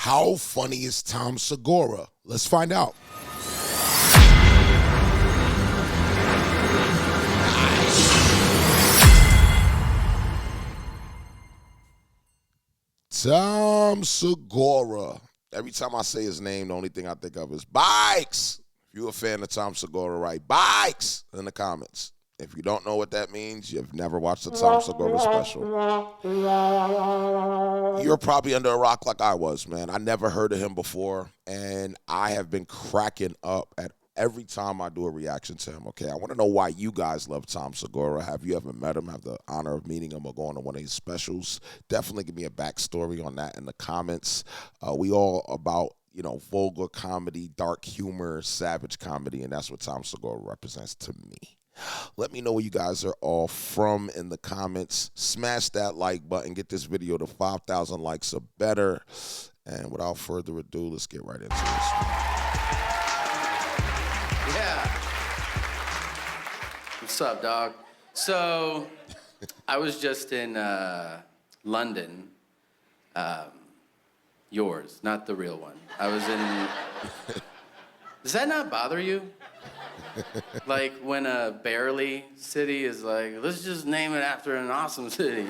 How funny is Tom Segura? Let's find out. Tom Segura. Every time I say his name, the only thing I think of is bikes. If you're a fan of Tom Segura, write bikes in the comments. If you don't know what that means, you've never watched the Tom Segura special. You're probably under a rock like I was, man. I never heard of him before, and I have been cracking up at every time I do a reaction to him, okay? I want to know why you guys love Tom Segura. Have you ever met him, have the honor of meeting him or going to one of his specials? Definitely give me a backstory on that in the comments. We all about, you know, vulgar comedy, dark humor, savage comedy, and that's what Tom Segura represents to me. Let me know where you guys are all from in the comments. Smash that like button. Get this video to 5,000 likes or better. And without further ado, let's get right into this one. Yeah. What's up, dog? So, I was just in London. Yours, not the real one. I was in... Does that not bother you? Like when a barely city is like, let's just name it after an awesome city.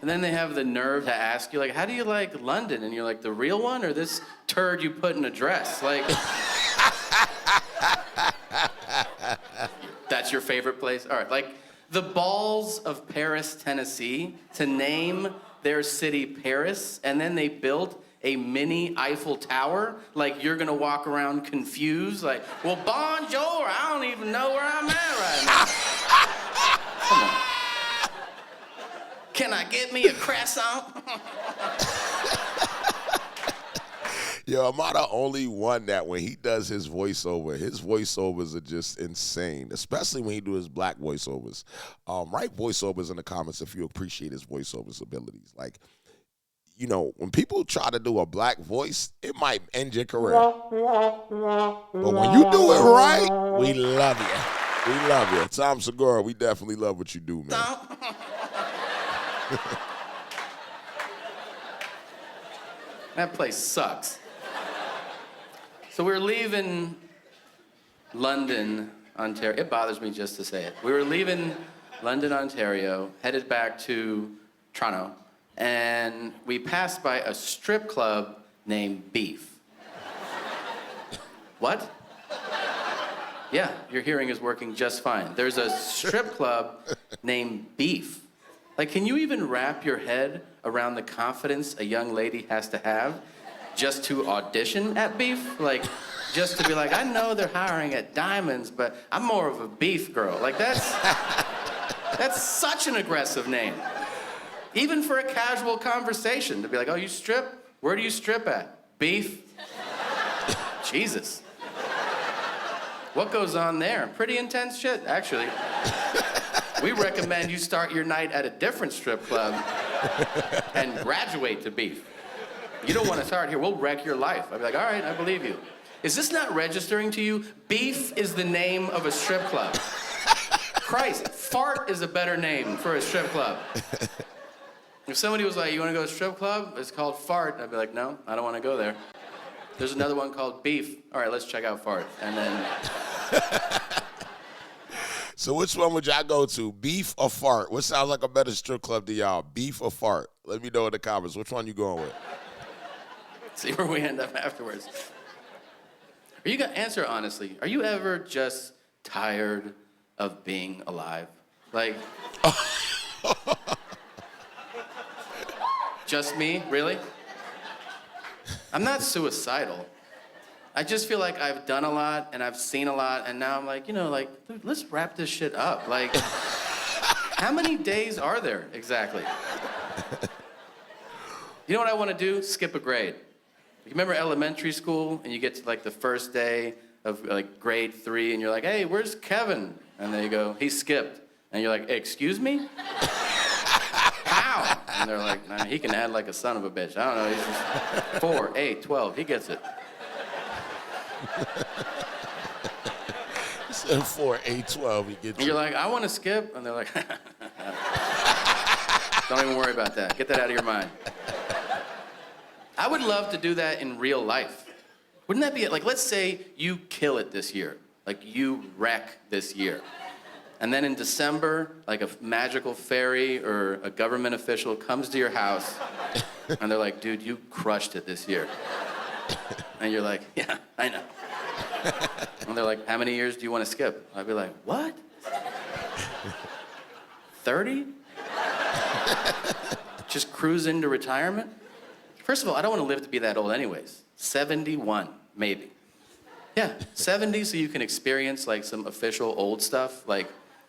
And then they have the nerve to ask you, like, how do you like London? And you're like, the real one or this turd you put in a dress? Like, that's your favorite place? All right, like the balls of Paris, Tennessee, to name their city Paris, and then they built a mini Eiffel Tower, like you're gonna walk around confused, like, well, bonjour, I don't even know where I'm at right now. Come on. Can I get me a croissant? Yo, am I the only one that when he does his voiceovers are just insane, especially when he do his black voiceovers. Write voiceovers in the comments if you appreciate his voiceovers abilities. Like, you know, when people try to do a black voice, it might end your career. But when you do it right, we love you. We love you. Tom Segura, we definitely love what you do, man. That place sucks. So we're leaving London, Ontario. It bothers me just to say it. We were leaving London, Ontario, headed back to Toronto. And we passed by a strip club named Beef. What? Yeah, your hearing is working just fine. There's a strip club named Beef. Like, can you even wrap your head around the confidence a young lady has to have just to audition at Beef? Like, just to be like, I know they're hiring at Diamonds, but I'm more of a Beef girl. Like, that's such an aggressive name. Even for a casual conversation, to be like, oh, you strip? Where do you strip at? Beef? Jesus. What goes on there? Pretty intense shit, actually. We recommend you start your night at a different strip club and graduate to Beef. You don't want to start here. We'll wreck your life. I'd be like, all right, I believe you. Is this not registering to you? Beef is the name of a strip club. Christ, Fart is a better name for a strip club. If somebody was like, you want to go to a strip club? It's called Fart. I'd be like, no, I don't want to go there. There's another one called Beef. All right, let's check out Fart. And then... So which one would y'all go to, Beef or Fart? What sounds like a better strip club to y'all, Beef or Fart? Let me know in the comments. Which one you going with? See where we end up afterwards. Are you gonna answer honestly? Are you ever just tired of being alive? Like... Just me? Really? I'm not suicidal. I just feel like I've done a lot and I've seen a lot, and now I'm like, you know, like, dude, let's wrap this shit up. Like, how many days are there exactly? You know what I want to do? Skip a grade. You remember elementary school and you get to like the first day of like grade 3 and you're like, hey, where's Kevin? And they go, he skipped. And you're like, hey, excuse me? How? And they're like, nah, he can add like a son of a bitch. I don't know, he's just 4, 8, 12, he gets it. He said 4, 8, 12, he gets it. And you're like, I want to skip. And they're like, Don't even worry about that. Get that out of your mind. I would love to do that in real life. Wouldn't that be it? Like, let's say you kill it this year. Like, you wreck this year. And then in December, like a magical fairy or a government official comes to your house and they're like, dude, you crushed it this year. And you're like, yeah, I know. And they're like, how many years do you want to skip? I'd be like, what? 30? Just cruise into retirement? First of all, I don't want to live to be that old anyways. 71, maybe. Yeah, 70 so you can experience like some official old stuff. Like,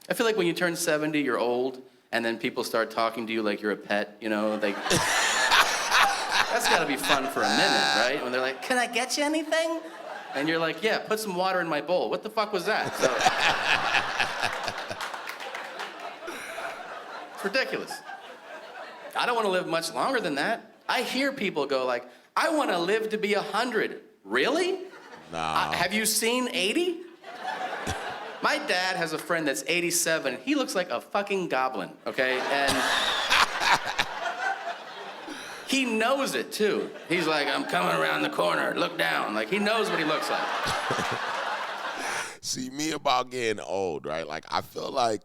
I feel like when you turn 70, you're old, and then people start talking to you like you're a pet, you know? Like, that's gotta be fun for a minute, right? When they're like, can I get you anything? And you're like, yeah, put some water in my bowl. What the fuck was that? So, it's ridiculous. I don't want to live much longer than that. I hear people go like, I want to live to be 100. Really? Nah. Have you seen 80? My dad has a friend that's 87. He looks like a fucking goblin, okay? And he knows it, too. He's like, I'm coming around the corner. Look down. Like, he knows what he looks like. See, me about getting old, right? Like, I feel like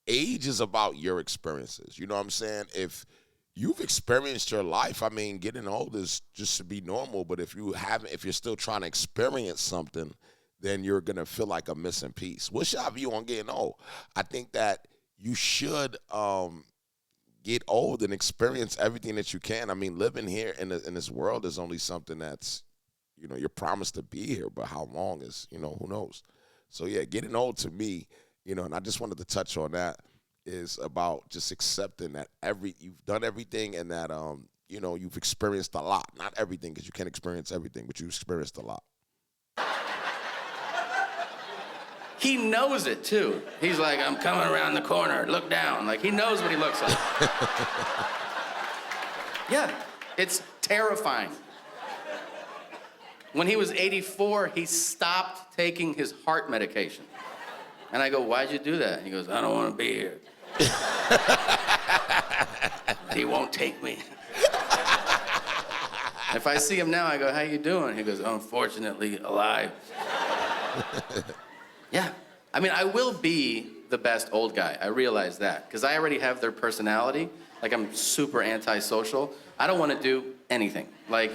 age is about your experiences. You know what I'm saying? If you've experienced your life, I mean, getting old is just to be normal. But if you haven't, if you're still trying to experience something, then you're going to feel like a missing piece. What's your view on getting old? I think that you should get old and experience everything that you can. I mean, living here in this world is only something that's, you know, you're promised to be here, but how long is, you know, who knows? So, yeah, getting old to me, you know, and I just wanted to touch on that, is about just accepting that you've done everything and that, you know, you've experienced a lot. Not everything, because you can't experience everything, but you've experienced a lot. He knows it, too. He's like, I'm coming around the corner. Look down. Like, he knows what he looks like. Yeah, it's terrifying. When he was 84, he stopped taking his heart medication. And I go, why'd you do that? And he goes, I don't want to be here. He won't take me. If I see him now, I go, how you doing? He goes, unfortunately, alive. Yeah. I mean, I will be the best old guy. I realize that. Because I already have their personality. Like, I'm super antisocial. I don't want to do anything. Like,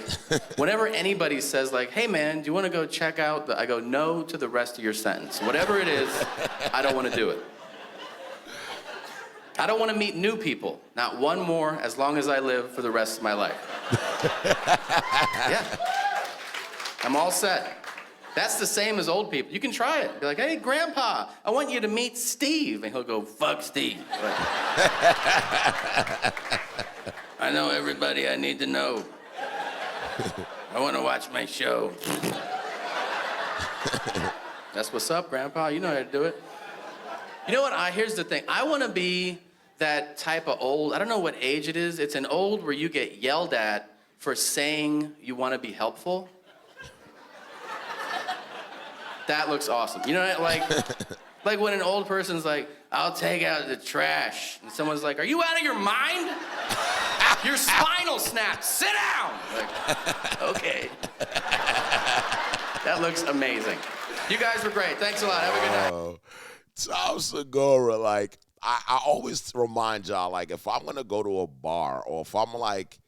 whenever anybody says, like, hey, man, do you want to go check out I go, no to the rest of your sentence. Whatever it is, I don't want to do it. I don't want to meet new people. Not one more as long as I live for the rest of my life. Yeah. I'm all set. That's the same as old people. You can try it. Be like, hey, Grandpa, I want you to meet Steve. And he'll go, fuck Steve. Like, I know everybody I need to know. I want to watch my show. That's what's up, Grandpa. You know how to do it. You know what? Here's the thing. I want to be that type of old. I don't know what age it is. It's an old where you get yelled at for saying you want to be helpful. That looks awesome. You know, like when an old person's like, I'll take out the trash. And someone's like, are you out of your mind? Your spinal snapped. Sit down. Like, okay. That looks amazing. You guys were great. Thanks a lot. Have a good night. Tom Segura, like, I always remind y'all, like, if I'm going to go to a bar or if I'm, like,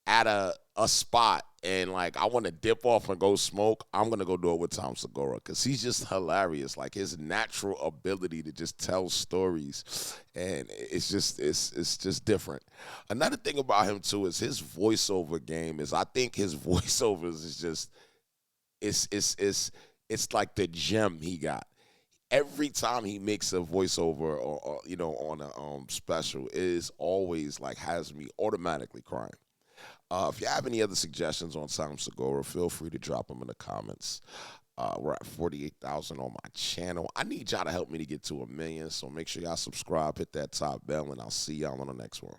at a spot and, like, I want to dip off and go smoke, I'm going to go do it with Tom Segura because he's just hilarious. Like, his natural ability to just tell stories, and it's just different. Another thing about him, too, is his voiceover game I think his voiceovers is just, it's like the gem he got. Every time he makes a voiceover or you know, on a special, is always, like, has me automatically crying. If you have any other suggestions on Tom Segura, feel free to drop them in the comments. We're at 48,000 on my channel. I need y'all to help me to get to 1 million, so make sure y'all subscribe, hit that top bell, and I'll see y'all on the next one.